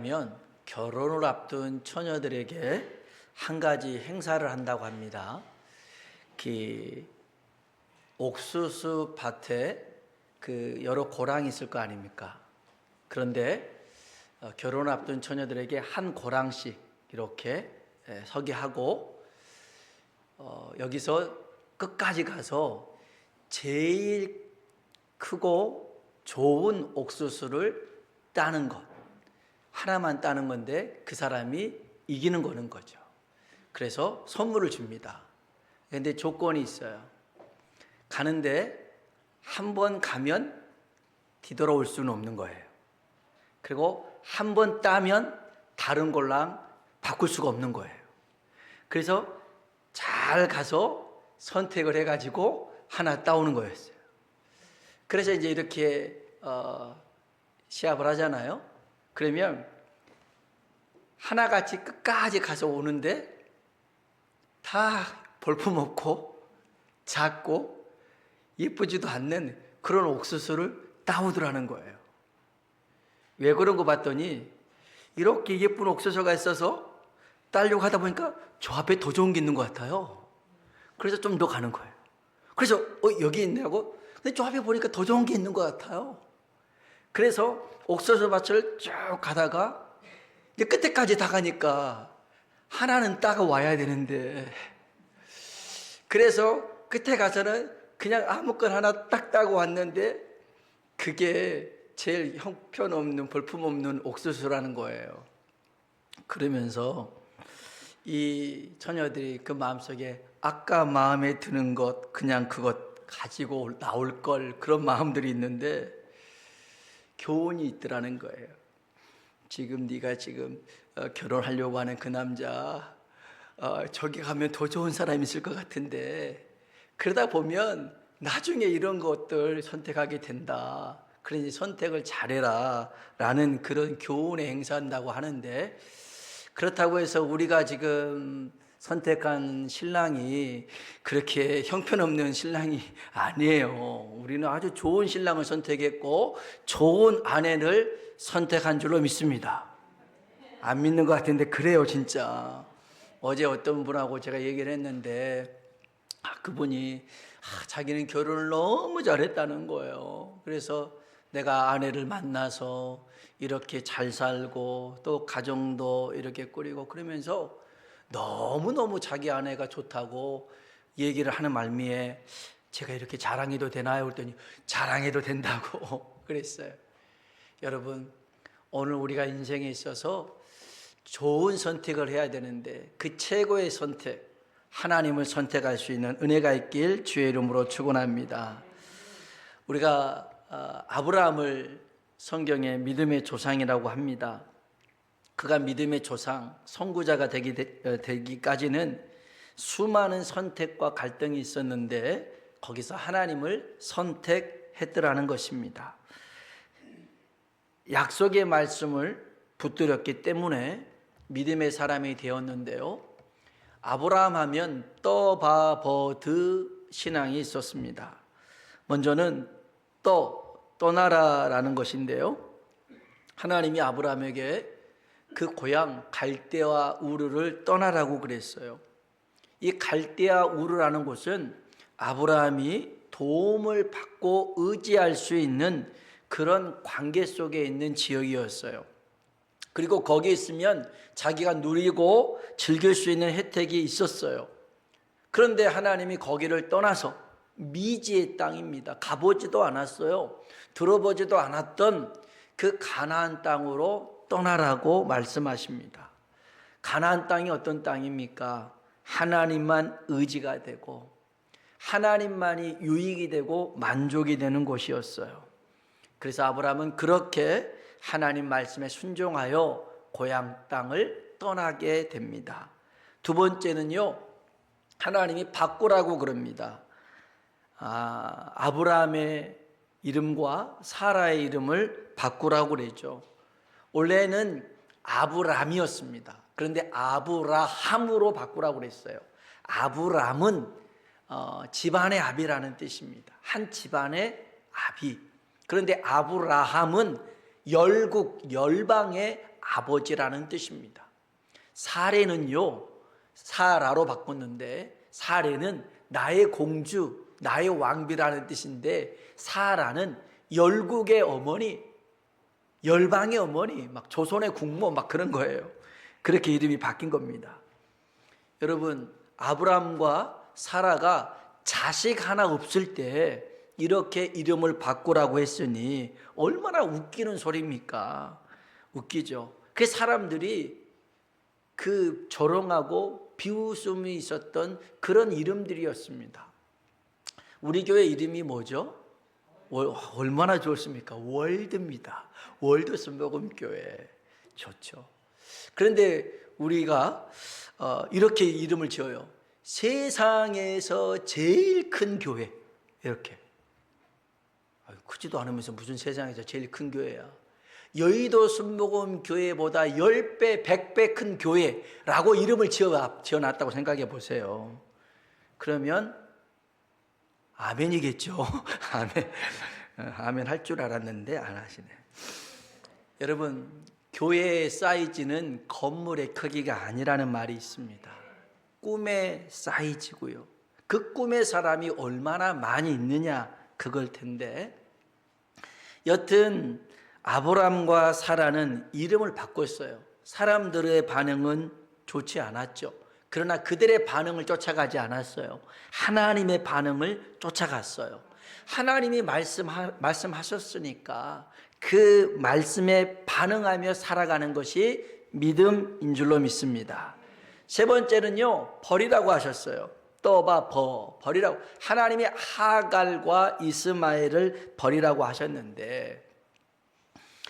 면 결혼을 앞둔 처녀들에게 한 가지 행사를 한다고 합니다. 그 옥수수 밭에 여러 고랑이 있을 거 아닙니까? 그런데 결혼을 앞둔 처녀들에게 한 고랑씩 이렇게 서게 하고 여기서 끝까지 가서 제일 크고 좋은 옥수수를 따는 것, 하나만 따는 건데 그 사람이 이기는 거는 거죠. 그래서 선물을 줍니다. 그런데 조건이 있어요. 가는데 한 번 가면 뒤돌아올 수는 없는 거예요. 그리고 한 번 따면 다른 걸랑 바꿀 수가 없는 거예요. 그래서 잘 가서 선택을 해가지고 하나 따오는 거였어요. 그래서 이제 이렇게 시합을 하잖아요. 그러면 하나같이 끝까지 가서 오는데 다 볼품없고 작고 예쁘지도 않는 그런 옥수수를 따오더라는 거예요. 왜 그런 거 봤더니 이렇게 예쁜 옥수수가 있어서 따려고 하다 보니까 저 앞에 더 좋은 게 있는 것 같아요. 그래서 좀 더 가는 거예요. 그래서 여기 있냐고? 근데 저 앞에 보니까 더 좋은 게 있는 것 같아요. 그래서 옥수수 밭을 쭉 가다가 이제 끝에까지 다 가니까 하나는 따가 와야 되는데, 그래서 끝에 가서는 그냥 아무거나 하나 딱 따고 왔는데 그게 제일 형편없는 볼품없는 옥수수라는 거예요. 그러면서 이 처녀들이 그 마음속에 아까 마음에 드는 것 그냥 그것 가지고 나올 걸, 그런 마음들이 있는데 교훈이 있더라는 거예요. 지금 네가 지금 결혼하려고 하는 그 남자 저기 가면 더 좋은 사람이 있을 것 같은데 그러다 보면 나중에 이런 것들 선택하게 된다. 그러니 선택을 잘해라 라는 그런 교훈에 행사한다고 하는데, 그렇다고 해서 우리가 지금 선택한 신랑이 그렇게 형편없는 신랑이 아니에요. 우리는 아주 좋은 신랑을 선택했고 좋은 아내를 선택한 줄로 믿습니다. 안 믿는 것 같은데 그래요, 진짜. 어제 어떤 분하고 제가 얘기를 했는데 그분이 자기는 결혼을 너무 잘했다는 거예요. 그래서 내가 아내를 만나서 이렇게 잘 살고 또 가정도 이렇게 꾸리고 그러면서 너무너무 자기 아내가 좋다고 얘기를 하는 말미에 제가 이렇게 자랑해도 되나요? 그랬더니 자랑해도 된다고 그랬어요. 여러분, 오늘 우리가 인생에 있어서 좋은 선택을 해야 되는데 그 최고의 선택, 하나님을 선택할 수 있는 은혜가 있길 주의 이름으로 축원합니다. 우리가 아브라함을 성경에 믿음의 조상이라고 합니다. 그가 믿음의 조상, 선구자가 되기까지는 수많은 선택과 갈등이 있었는데 거기서 하나님을 선택했더라는 것입니다. 약속의 말씀을 붙들었기 때문에 믿음의 사람이 되었는데요. 아브라함 하면 떠바버드 신앙이 있었습니다. 먼저는 떠나라라는 것인데요. 하나님이 아브라함에게 그 고향 갈대아 우르를 떠나라고 그랬어요. 이 갈대아 우르라는 곳은 아브라함이 도움을 받고 의지할 수 있는 그런 관계 속에 있는 지역이었어요. 그리고 거기에 있으면 자기가 누리고 즐길 수 있는 혜택이 있었어요. 그런데 하나님이 거기를 떠나서 미지의 땅입니다. 가보지도 않았어요. 들어보지도 않았던 그 가나안 땅으로 떠나라고 말씀하십니다. 가나안 땅이 어떤 땅입니까? 하나님만 의지가 되고 하나님만이 유익이 되고 만족이 되는 곳이었어요. 그래서 아브라함은 그렇게 하나님 말씀에 순종하여 고향 땅을 떠나게 됩니다. 두 번째는요, 하나님이 바꾸라고 그럽니다. 아브라함의 이름과 사라의 이름을 바꾸라고 그랬죠. 원래는 아브람이었습니다. 그런데 아브라함으로 바꾸라고 그랬어요. 아브람은 집안의 아비라는 뜻입니다. 한 집안의 아비. 그런데 아브라함은 열국, 열방의 아버지라는 뜻입니다. 사레는요, 사라로 바꿨는데 사레는 나의 공주, 나의 왕비라는 뜻인데 사라는 열국의 어머니, 열방의 어머니, 막 조선의 국모 막 그런 거예요. 그렇게 이름이 바뀐 겁니다. 여러분, 아브라함과 사라가 자식 하나 없을 때 이렇게 이름을 바꾸라고 했으니 얼마나 웃기는 소리입니까? 웃기죠. 그래서 사람들이 그 조롱하고 비웃음이 있었던 그런 이름들이었습니다. 우리 교회 이름이 뭐죠? 얼마나 좋습니까? 월드입니다. 월드 순복음교회. 좋죠. 그런데 우리가 이렇게 이름을 지어요. 세상에서 제일 큰 교회. 이렇게. 크지도 않으면서 무슨 세상에서 제일 큰 교회야. 여의도 순복음교회보다 10배, 100배 큰 교회라고 이름을 지어놨다고 생각해 보세요. 그러면 아멘이겠죠. 아멘. 아멘 할 줄 알았는데 안 하시네. 여러분, 교회의 사이즈는 건물의 크기가 아니라는 말이 있습니다. 꿈의 사이즈고요. 그 꿈의 사람이 얼마나 많이 있느냐 그걸 텐데, 여튼 아브람과 사라는 이름을 바꿨어요. 사람들의 반응은 좋지 않았죠. 그러나 그들의 반응을 쫓아가지 않았어요. 하나님의 반응을 쫓아갔어요. 하나님이 말씀하셨으니까 그 말씀에 반응하며 살아가는 것이 믿음인 줄로 믿습니다. 세 번째는요, 버리라고 하셨어요. 버리라고. 하나님이 하갈과 이스마엘을 버리라고 하셨는데,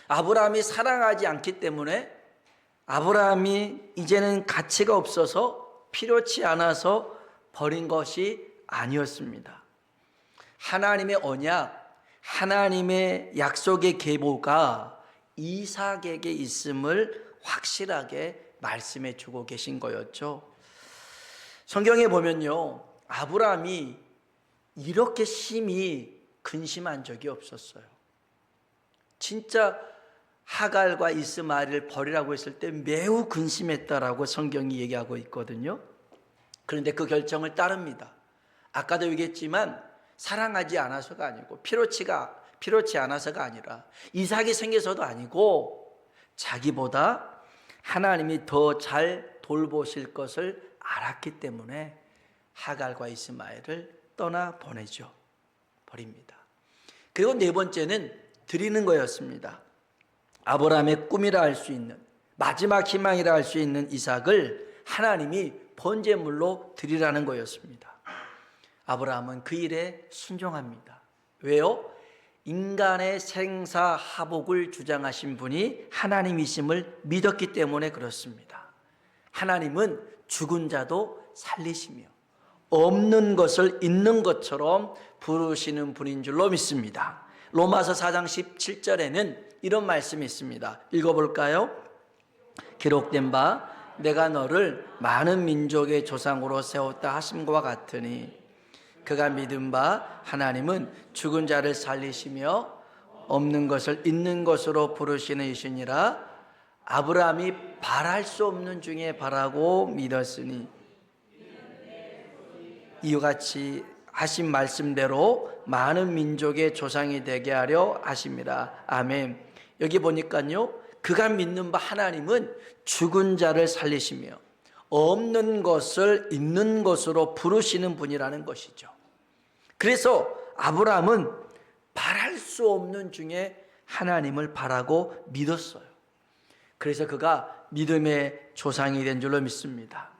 아브라함이 사랑하지 않기 때문에 아브라함이 이제는 가치가 없어서 필요치 않아서 버린 것이 아니었습니다. 하나님의 언약, 하나님의 약속의 계보가 이삭에게 있음을 확실하게 말씀해 주고 계신 거였죠. 성경에 보면요, 아브라함이 이렇게 심히 근심한 적이 없었어요. 진짜 하갈과 이스마엘을 버리라고 했을 때 매우 근심했다라고 성경이 얘기하고 있거든요. 그런데 그 결정을 따릅니다. 아까도 얘기했지만 사랑하지 않아서가 아니고 필요치 않아서가 아니라 이삭이 생겨서도 아니고 자기보다 하나님이 더 잘 돌보실 것을 알았기 때문에 하갈과 이스마엘을 떠나 보내죠. 버립니다. 그리고 네 번째는 드리는 거였습니다. 아브라함의 꿈이라 할 수 있는, 마지막 희망이라 할 수 있는 이삭을 하나님이 번제물로 드리라는 거였습니다. 아브라함은 그 일에 순종합니다. 왜요? 인간의 생사하복을 주장하신 분이 하나님이심을 믿었기 때문에 그렇습니다. 하나님은 죽은 자도 살리시며 없는 것을 있는 것처럼 부르시는 분인 줄로 믿습니다. 로마서 4장 17절에는 이런 말씀이 있습니다. 읽어볼까요? 기록된 바 내가 너를 많은 민족의 조상으로 세웠다 하심과 같으니 그가 믿은 바 하나님은 죽은 자를 살리시며 없는 것을 있는 것으로 부르시는 이시니라. 아브라함이 바랄 수 없는 중에 바라고 믿었으니 이와 같이 하신 말씀대로 많은 민족의 조상이 되게 하려 하심이라. 아멘. 여기 보니까요, 그가 믿는 바 하나님은 죽은 자를 살리시며 없는 것을 있는 것으로 부르시는 분이라는 것이죠. 그래서 아브라함은 바랄 수 없는 중에 하나님을 바라고 믿었어요. 그래서 그가 믿음의 조상이 된 줄로 믿습니다.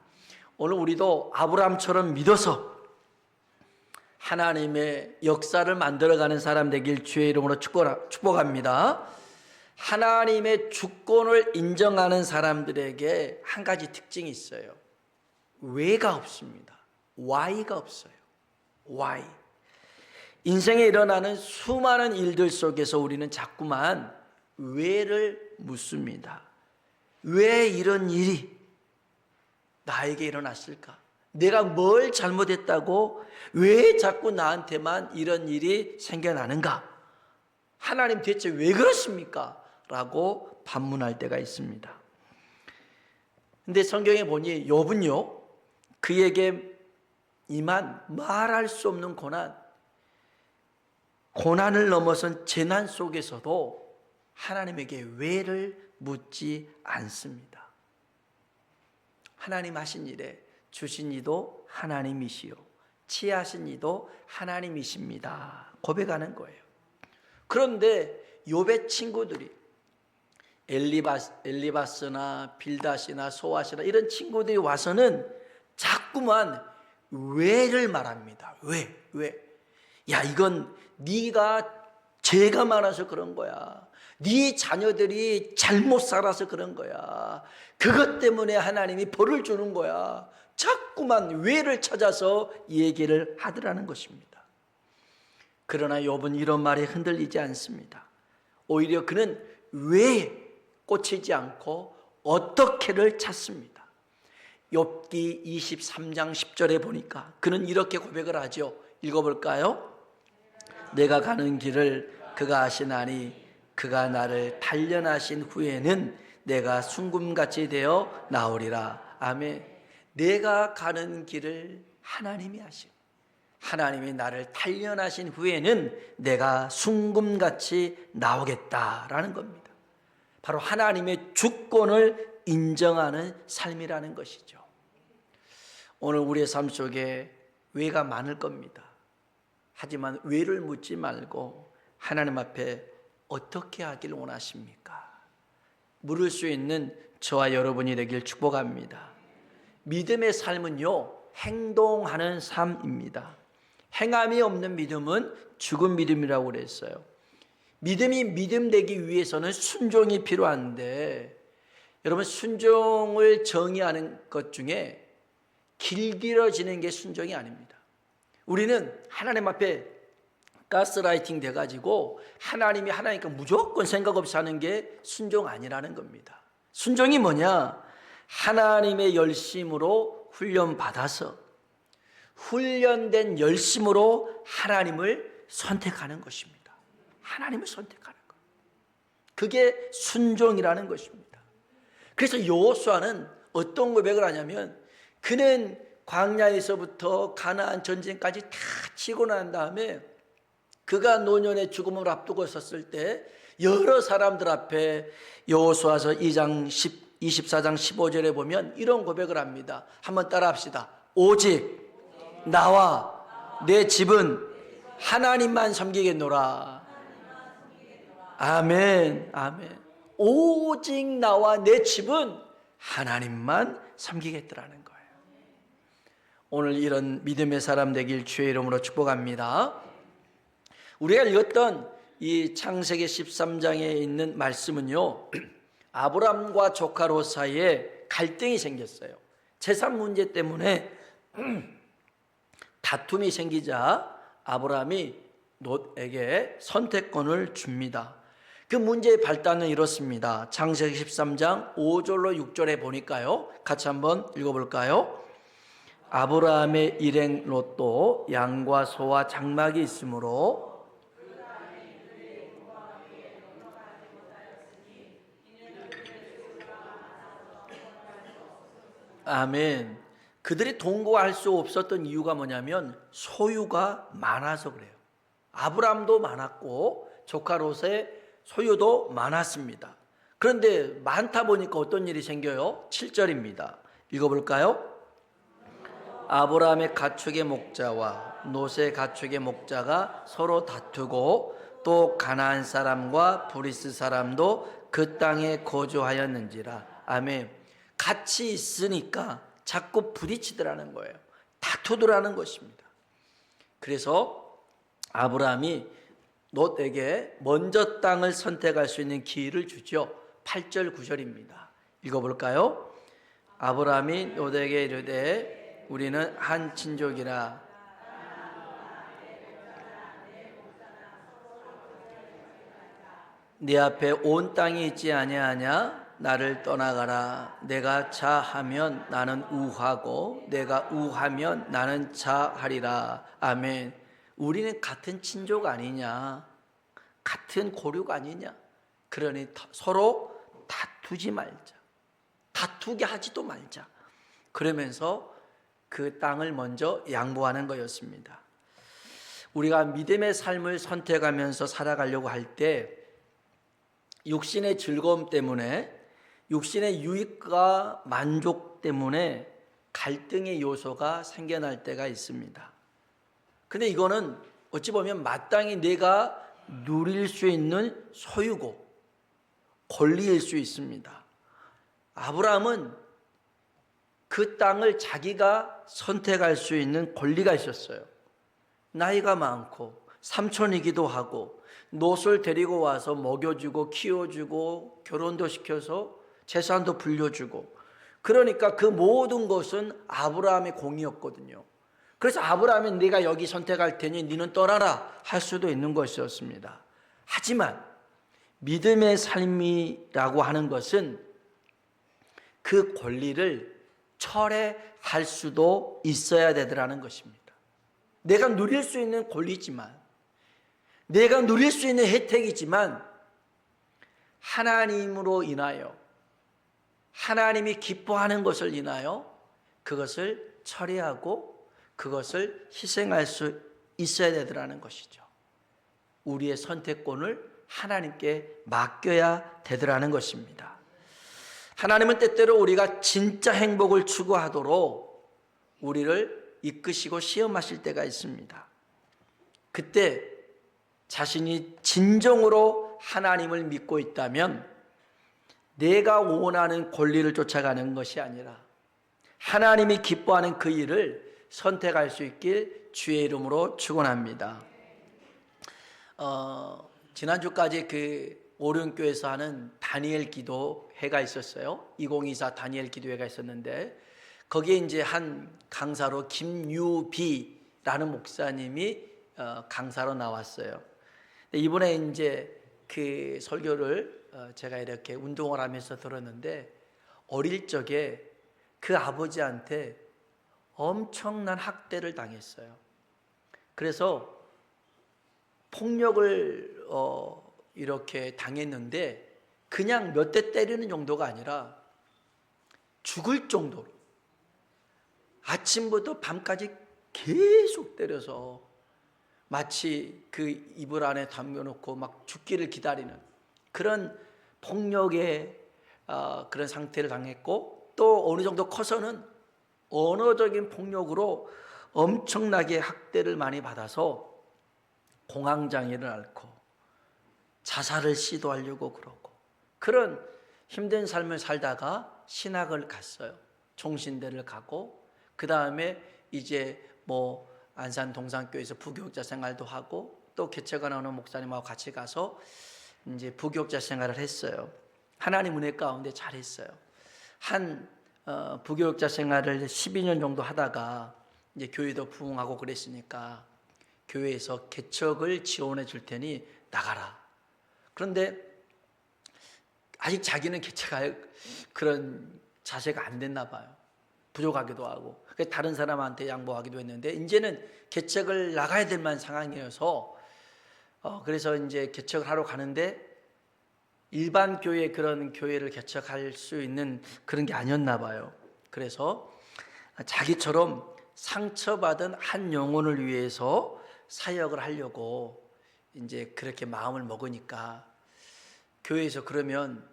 오늘 우리도 아브라함처럼 믿어서 하나님의 역사를 만들어가는 사람 되길 주의 이름으로 축복합니다. 하나님의 주권을 인정하는 사람들에게 한 가지 특징이 있어요. 왜가 없습니다. why가 없어요. why. 인생에 일어나는 수많은 일들 속에서 우리는 자꾸만 왜를 묻습니다. 왜 이런 일이 나에게 일어났을까? 내가 뭘 잘못했다고 왜 자꾸 나한테만 이런 일이 생겨나는가? 하나님 대체 왜 그러십니까? 라고 가지고 반문할 때가 있습니다. 근데 성경에 보니 욥은요, 그에게 임한 말할 수 없는 고난을 넘어선 재난 속에서도 하나님에게 왜를 묻지 않습니다. 하나님 하신 일에 주신 이도 하나님이시요 취하신 이도 하나님이십니다 고백하는 거예요. 그런데 욥의 친구들이 엘리바스나 빌닷이나 소아시나 이런 친구들이 와서는 자꾸만 왜를 말합니다. 왜? 야, 이건 네가 죄가 많아서 그런 거야. 네 자녀들이 잘못 살아서 그런 거야. 그것 때문에 하나님이 벌을 주는 거야. 자꾸만 왜를 찾아서 얘기를 하더라는 것입니다. 그러나 욥은 이런 말에 흔들리지 않습니다. 오히려 그는 왜 꽂히지 않고 어떻게를 찾습니다. 욥기 23장 10절에 보니까 그는 이렇게 고백을 하죠. 읽어볼까요? 내가 가는 길을 그가 아시나니 그가 나를 단련하신 후에는 내가 순금같이 되어 나오리라. 아멘. 내가 가는 길을 하나님이 아시고 하나님이 나를 단련하신 후에는 내가 순금같이 나오겠다라는 겁니다. 바로 하나님의 주권을 인정하는 삶이라는 것이죠. 오늘 우리의 삶 속에 왜가 많을 겁니다. 하지만 왜를 묻지 말고 하나님 앞에 어떻게 하길 원하십니까? 물을 수 있는 저와 여러분이 되길 축복합니다. 믿음의 삶은요, 행동하는 삶입니다. 행함이 없는 믿음은 죽은 믿음이라고 그랬어요. 믿음이 믿음 되기 위해서는 순종이 필요한데, 여러분, 순종을 정의하는 것 중에 길들여지는 게 순종이 아닙니다. 우리는 하나님 앞에 가스라이팅 돼가지고 하나님이 하나니까 무조건 생각 없이 하는 게 순종 아니라는 겁니다. 순종이 뭐냐? 하나님의 열심으로 훈련받아서 훈련된 열심으로 하나님을 선택하는 것입니다. 하나님을 선택하는 것. 그게 순종이라는 것입니다. 그래서 여호수아는 어떤 고백을 하냐면, 그는 광야에서부터 가나안 전쟁까지 다 치고 난 다음에 그가 노년의 죽음을 앞두고 섰을 때 여러 사람들 앞에 여호수아서 24장 15절에 보면 이런 고백을 합니다. 한번 따라 합시다. 오직 나와 내 집은 하나님만 섬기겠노라. 아멘, 아멘. 오직 나와 내 집은 하나님만 섬기겠더라는 거예요. 오늘 이런 믿음의 사람 되길 주의 이름으로 축복합니다. 우리가 읽었던 이 창세기 13장에 있는 말씀은요, 아브람과 조카 롯 사이에 갈등이 생겼어요. 재산 문제 때문에 다툼이 생기자 아브람이 롯에게 선택권을 줍니다. 그 문제의 발단은 이렇습니다. 창세기 13장 5절로 6절에 보니까요, 같이 한번 읽어볼까요? 아브라함의 일행 롯도 양과 소와 장막이 있으므로 아멘. 그들이 동거할 수 없었던 이유가 뭐냐면 소유가 많아서 그래요. 아브람도 많았고 조카 롯의 소유도 많았습니다. 그런데 많다 보니까 어떤 일이 생겨요? 7절입니다. 읽어볼까요? 아브라함의 가축의 목자와 롯의 가축의 목자가 서로 다투고 또 가나안 사람과 브리스 사람도 그 땅에 거주하였는지라. 아멘. 같이 있으니까 자꾸 부딪히더라는 거예요. 다투더라는 것입니다. 그래서 아브라함이 롯에게 먼저 땅을 선택할 수 있는 기회를 주죠. 8절 9절입니다. 읽어볼까요? 아브라함이 롯에게 이르되 우리는 한 친족이라 네 앞에 온 땅이 있지 아니하냐? 나를 떠나가라. 내가 자하면 나는 우하고 내가 우하면 나는 자하리라. 아멘. 우리는 같은 친족 아니냐? 같은 고륙 아니냐? 그러니 서로 다투지 말자. 다투게 하지도 말자. 그러면서 그 땅을 먼저 양보하는 거였습니다. 우리가 믿음의 삶을 선택하면서 살아가려고 할 때 육신의 즐거움 때문에, 육신의 유익과 만족 때문에 갈등의 요소가 생겨날 때가 있습니다. 근데 이거는 어찌 보면 마땅히 내가 누릴 수 있는 소유고 권리일 수 있습니다. 아브라함은 그 땅을 자기가 선택할 수 있는 권리가 있었어요. 나이가 많고 삼촌이기도 하고 노소를 데리고 와서 먹여주고 키워주고 결혼도 시켜서 재산도 불려주고, 그러니까 그 모든 것은 아브라함의 공이었거든요. 그래서 아브라함은 네가 여기 선택할 테니 너는 떠나라 할 수도 있는 것이었습니다. 하지만 믿음의 삶이라고 하는 것은 그 권리를 철회할 수도 있어야 되더라는 것입니다. 내가 누릴 수 있는 권리지만, 내가 누릴 수 있는 혜택이지만 하나님으로 인하여, 하나님이 기뻐하는 것을 인하여 그것을 처리하고 그것을 희생할 수 있어야 되더라는 것이죠. 우리의 선택권을 하나님께 맡겨야 되더라는 것입니다. 하나님은 때때로 우리가 진짜 행복을 추구하도록 우리를 이끄시고 시험하실 때가 있습니다. 그때 자신이 진정으로 하나님을 믿고 있다면 내가 원하는 권리를 쫓아가는 것이 아니라 하나님이 기뻐하는 그 일을 선택할 수 있길 주의 이름으로 축원합니다. 지난주까지 그 오륜교에서 하는 다니엘 기도회가 있었어요. 2024 다니엘 기도회가 있었는데 거기에 이제 한 강사로 김유비라는 목사님이 강사로 나왔어요. 이번에 이제 그 설교를 제가 이렇게 운동을 하면서 들었는데, 어릴 적에 그 아버지한테 엄청난 학대를 당했어요. 그래서 폭력을 이렇게 당했는데 그냥 몇 대 때리는 정도가 아니라 죽을 정도로 아침부터 밤까지 계속 때려서 마치 그 이불 안에 담겨놓고 막 죽기를 기다리는 그런 폭력의 그런 상태를 당했고, 또 어느 정도 커서는 언어적인 폭력으로 엄청나게 학대를 많이 받아서 공황장애를 앓고 자살을 시도하려고 그러고, 그런 힘든 삶을 살다가 신학을 갔어요. 종신대를 가고, 그 다음에 이제 뭐 안산 동산교회에서 부교육자 생활도 하고, 또 개척 나오는 목사님하고 같이 가서 이제 부교육자 생활을 했어요. 하나님 은혜 가운데 잘했어요. 부교육자 생활을 12년 정도 하다가 이제 교회도 부흥하고 그랬으니까 교회에서 개척을 지원해 줄 테니 나가라. 그런데 아직 자기는 개척할 그런 자세가 안 됐나 봐요. 부족하기도 하고. 다른 사람한테 양보하기도 했는데 이제는 개척을 나가야 될 만한 상황이어서 그래서 이제 개척을 하러 가는데 일반 교회, 그런 교회를 개척할 수 있는 그런 게 아니었나 봐요. 그래서 자기처럼 상처받은 한 영혼을 위해서 사역을 하려고 이제 그렇게 마음을 먹으니까 교회에서 그러면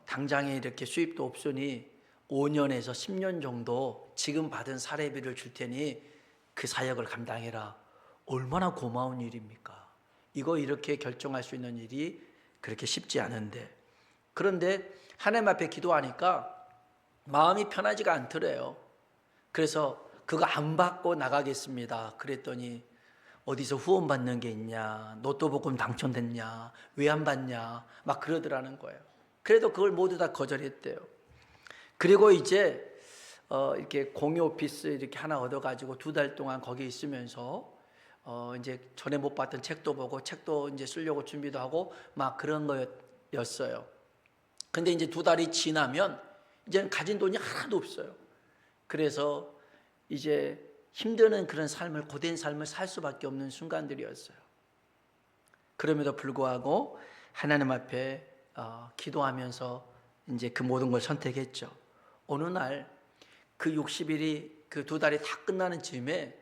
당장에 이렇게 수입도 없으니 5년에서 10년 정도 지금 받은 사례비를 줄 테니 그 사역을 감당해라. 얼마나 고마운 일입니까? 이거 이렇게 결정할 수 있는 일이 그렇게 쉽지 않은데, 그런데 하나님 앞에 기도하니까 마음이 편하지가 않더래요. 그래서 그거 안 받고 나가겠습니다. 그랬더니 어디서 후원 받는 게 있냐, 로또 복권 당첨됐냐, 왜 안 받냐 막 그러더라는 거예요. 그래도 그걸 모두 다 거절했대요. 그리고 이제 이렇게 공유 오피스 이렇게 하나 얻어가지고 2달 동안 거기 있으면서 이제 전에 못 봤던 책도 보고 책도 이제 쓰려고 준비도 하고 막 그런 거였어요. 근데 이제 2달이 지나면 이제는 가진 돈이 하나도 없어요. 그래서 이제 힘드는 그런 삶을, 고된 삶을 살 수밖에 없는 순간들이었어요. 그럼에도 불구하고 하나님 앞에 기도하면서 이제 그 모든 걸 선택했죠. 어느 날 그 60일이 그 2달이 다 끝나는 즈음에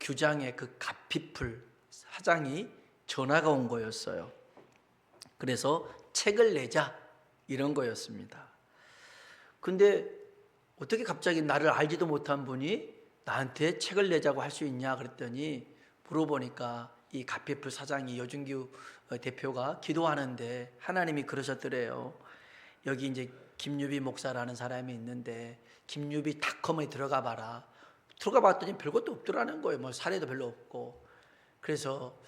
규장의 그 갓피플 사장이 전화가 온 거였어요. 그래서 책을 내자 이런 거였습니다. 근데 어떻게 갑자기 나를 알지도 못한 분이 나한테 책을 내자고 할 수 있냐 그랬더니 물어보니까 이 갓피플 사장이 여준규 대표가 기도하는데 하나님이 그러셨더래요. 여기 이제 김유비 목사라는 사람이 있는데 김유비닷컴에 들어가 봐라. 들어가 봤더니 별것도 없더라는 거예요. 뭐 사례도 별로 없고. 그래서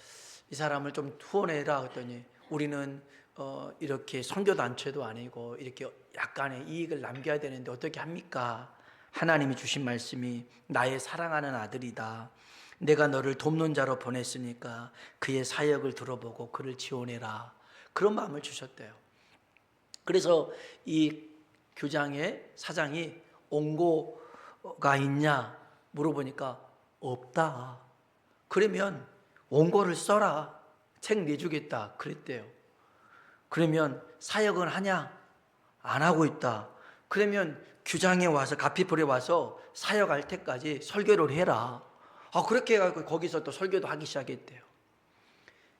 이 사람을 좀 후원해라 그랬더니 우리는 이렇게 선교단체도 아니고 이렇게 약간의 이익을 남겨야 되는데 어떻게 합니까? 하나님이 주신 말씀이 나의 사랑하는 아들이다. 내가 너를 돕는 자로 보냈으니까 그의 사역을 들어보고 그를 지원해라. 그런 마음을 주셨대요. 그래서 이 교장의 사장이 원고가 있냐 물어보니까 없다. 그러면 원고를 써라. 책 내주겠다. 그랬대요. 그러면 사역은 하냐? 안 하고 있다. 그러면 규장에 와서 갓피플에 와서 사역할 때까지 설교를 해라. 그렇게 해가지고 거기서 또 설교도 하기 시작했대요.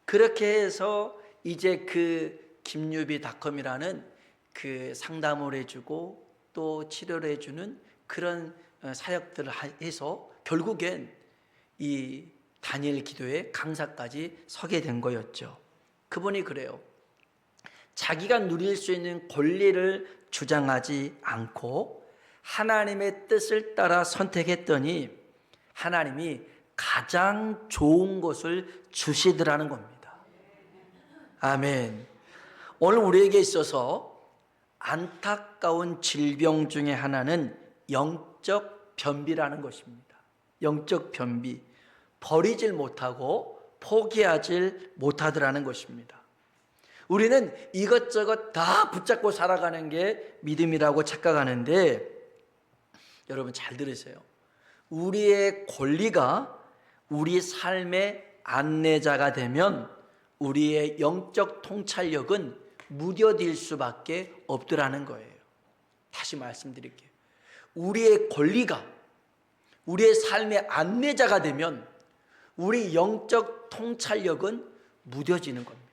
그렇게 해서 이제 그 김유비닷컴이라는 그 상담을 해주고 또 치료를 해주는 그런 사역들을 해서 결국엔 이 다니엘 기도의 강사까지 서게 된 거였죠. 그분이 그래요. 자기가 누릴 수 있는 권리를 주장하지 않고 하나님의 뜻을 따라 선택했더니 하나님이 가장 좋은 것을 주시더라는 겁니다. 아멘. 오늘 우리에게 있어서 안타까운 질병 중에 하나는 영적 변비라는 것입니다. 영적 변비. 버리질 못하고 포기하질 못하더라는 것입니다. 우리는 이것저것 다 붙잡고 살아가는 게 믿음이라고 착각하는데 여러분 잘 들으세요. 우리의 권리가 우리 삶의 안내자가 되면 우리의 영적 통찰력은 무뎌질 수밖에 없더라는 거예요. 다시 말씀드릴게요. 우리의 권리가 우리의 삶의 안내자가 되면 우리 영적 통찰력은 무뎌지는 겁니다.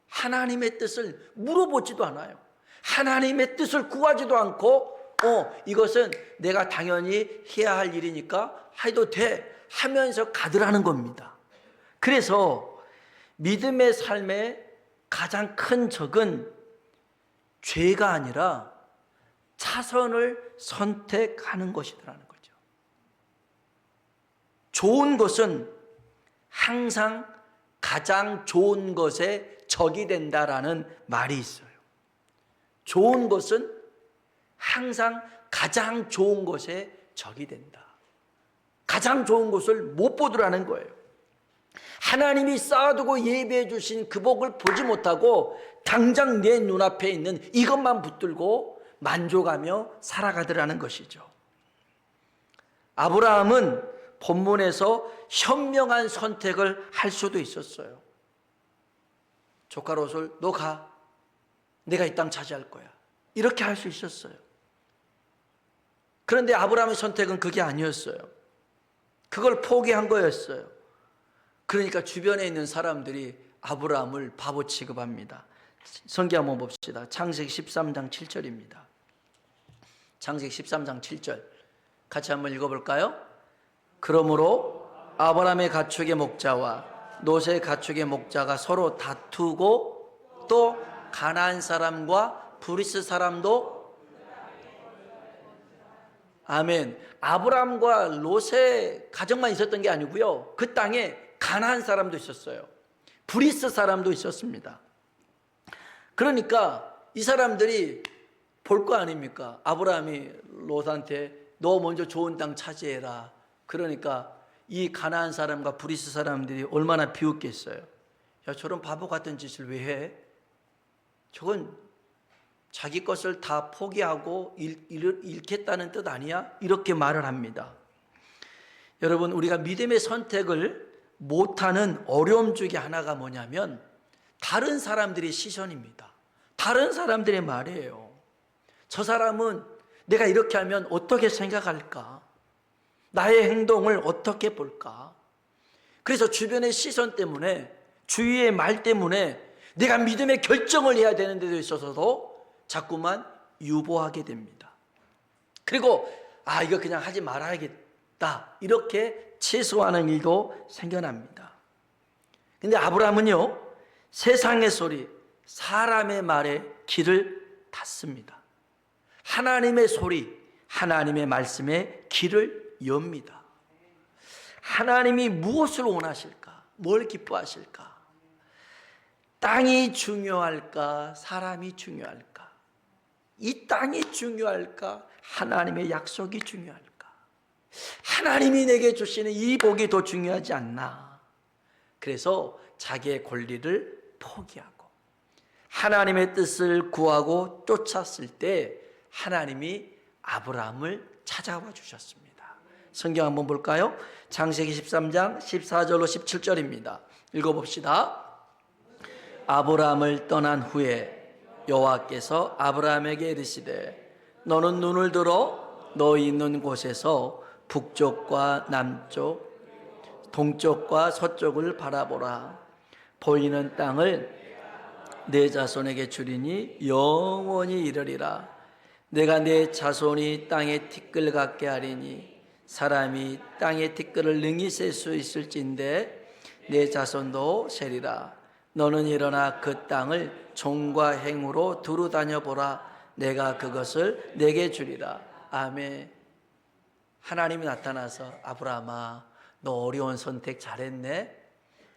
하나님의 뜻을 물어보지도 않아요. 하나님의 뜻을 구하지도 않고 이것은 내가 당연히 해야 할 일이니까 해도 돼 하면서 가더라는 겁니다. 그래서 믿음의 삶의 가장 큰 적은 죄가 아니라 차선을 선택하는 것이라는 거죠. 좋은 것은 항상 가장 좋은 것에 적이 된다라는 말이 있어요. 좋은 것은 항상 가장 좋은 것에 적이 된다. 가장 좋은 것을 못 보더라는 거예요. 하나님이 쌓아두고 예배해 주신 그 복을 보지 못하고 당장 내 눈앞에 있는 이것만 붙들고 만족하며 살아가더라는 것이죠. 아브라함은 본문에서 현명한 선택을 할 수도 있었어요. 조카 롯을 너 가. 내가 이 땅 차지할 거야. 이렇게 할 수 있었어요. 그런데 아브라함의 선택은 그게 아니었어요. 그걸 포기한 거였어요. 그러니까 주변에 있는 사람들이 아브라함을 바보 취급합니다. 성경 한번 봅시다. 창세기 13장 7절입니다. 창세기 13장 7절 같이 한번 읽어볼까요? 그러므로 아브라함의 가축의 목자와 롯의 가축의 목자가 서로 다투고 또 가나안 사람과 브리스 사람도 아멘. 아브라함과 롯의 가정만 있었던 게 아니고요. 그 땅에 가나안 사람도 있었어요. 브리스 사람도 있었습니다. 그러니까 이 사람들이 볼 거 아닙니까? 아브라함이 롯한테 너 먼저 좋은 땅 차지해라. 그러니까 이 가나안 사람과 브리스 사람들이 얼마나 비웃겠어요. 야, 저런 바보 같은 짓을 왜 해? 저건 자기 것을 다 포기하고 잃겠다는 뜻 아니야? 이렇게 말을 합니다. 여러분, 우리가 믿음의 선택을 못하는 어려움 중에 하나가 뭐냐면 다른 사람들의 시선입니다. 다른 사람들의 말이에요. 저 사람은 내가 이렇게 하면 어떻게 생각할까? 나의 행동을 어떻게 볼까? 그래서 주변의 시선 때문에, 주위의 말 때문에 내가 믿음의 결정을 해야 되는 데도 있어서도 자꾸만 유보하게 됩니다. 그리고 이거 그냥 하지 말아야겠다, 이렇게 취소하는 일도 생겨납니다. 근데 아브라함은요, 세상의 소리, 사람의 말에 귀를 닫습니다. 하나님의 소리, 하나님의 말씀에 귀를 엽니다. 하나님이 무엇을 원하실까? 뭘 기뻐하실까? 땅이 중요할까? 사람이 중요할까? 이 땅이 중요할까? 하나님의 약속이 중요할까? 하나님이 내게 주시는 이 복이 더 중요하지 않나? 그래서 자기의 권리를 포기하고 하나님의 뜻을 구하고 쫓았을 때 하나님이 아브라함을 찾아와 주셨습니다. 성경 한번 볼까요? 창세기 13장 14절로 17절입니다. 읽어봅시다. 아브라함을 떠난 후에 여호와께서 아브라함에게 이르시되 너는 눈을 들어 너희 있는 곳에서 북쪽과 남쪽, 동쪽과 서쪽을 바라보라. 보이는 땅을 내 자손에게 주리니 영원히 이르리라. 내가 내 자손이 땅의 티끌 같게 하리니 사람이 땅의 티끌을 능히 셀 수 있을진데 내 자손도 세리라. 너는 일어나 그 땅을 종과 행으로 두루 다녀보라. 내가 그것을 내게 주리라. 아멘. 하나님이 나타나서 아브라함아, 너 어려운 선택 잘했네.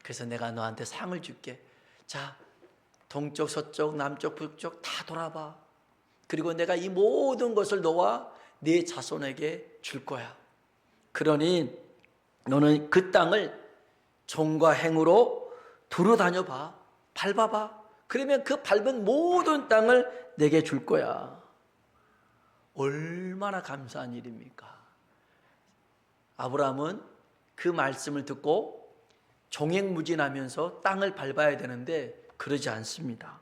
그래서 내가 너한테 상을 줄게. 자, 동쪽, 서쪽, 남쪽, 북쪽 다 돌아봐. 그리고 내가 이 모든 것을 너와 네 자손에게 줄 거야. 그러니 너는 그 땅을 종과 행으로 두루 다녀봐. 밟아봐. 그러면 그 밟은 모든 땅을 내게 줄 거야. 얼마나 감사한 일입니까? 아브라함은 그 말씀을 듣고 종횡무진하면서 땅을 밟아야 되는데 그러지 않습니다.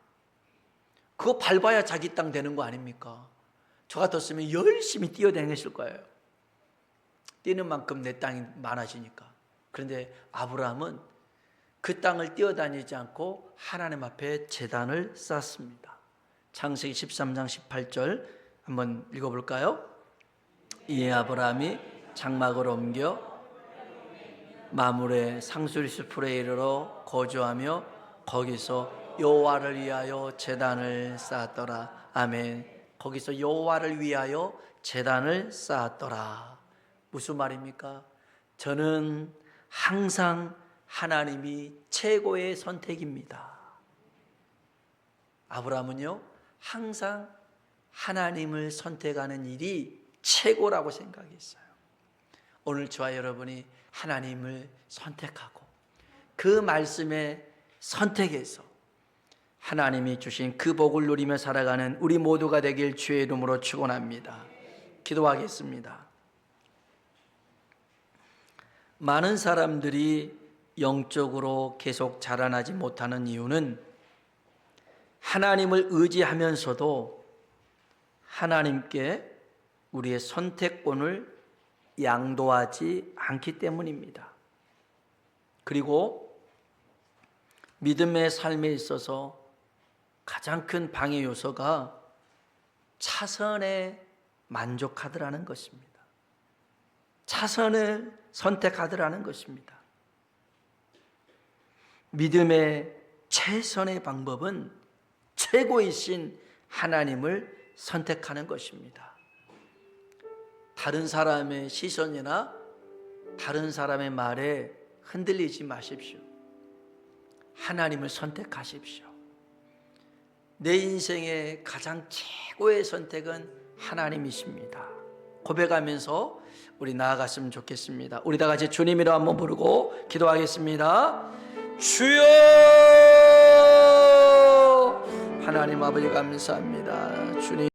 그거 밟아야 자기 땅 되는 거 아닙니까? 저 같았으면 열심히 뛰어다녔을 거예요. 뛰는 만큼 내 땅이 많아지니까. 그런데 아브라함은 그 땅을 뛰어다니지 않고 하나님 앞에 제단을 쌓습니다. 창세기 13장 18절 한번 읽어볼까요? 이에 아브라함이 장막을 옮겨 마므레 상수리숲에 이르러 거주하며 거기서 여호와를 위하여 제단을 쌓았더라. 아멘. 거기서 여호와를 위하여 제단을 쌓았더라. 무슨 말입니까? 저는 항상 하나님이 최고의 선택입니다. 아브라함은요, 항상 하나님을 선택하는 일이 최고라고 생각했어요. 오늘 저와 여러분이 하나님을 선택하고 그 말씀에 선택해서 하나님이 주신 그 복을 누리며 살아가는 우리 모두가 되길 주의 이름으로 축원합니다. 기도하겠습니다. 많은 사람들이 영적으로 계속 자라나지 못하는 이유는 하나님을 의지하면서도 하나님께 우리의 선택권을 양도하지 않기 때문입니다. 그리고 믿음의 삶에 있어서 가장 큰 방해 요소가 차선에 만족하더라는 것입니다. 차선을 선택하더라는 것입니다. 믿음의 최선의 방법은 최고이신 하나님을 선택하는 것입니다. 다른 사람의 시선이나 다른 사람의 말에 흔들리지 마십시오. 하나님을 선택하십시오. 내 인생의 가장 최고의 선택은 하나님이십니다. 고백하면서 우리 나아갔으면 좋겠습니다. 우리 다 같이 주님이라 한번 부르고 기도하겠습니다. 주여! 하나님 아버지 감사합니다. 주님.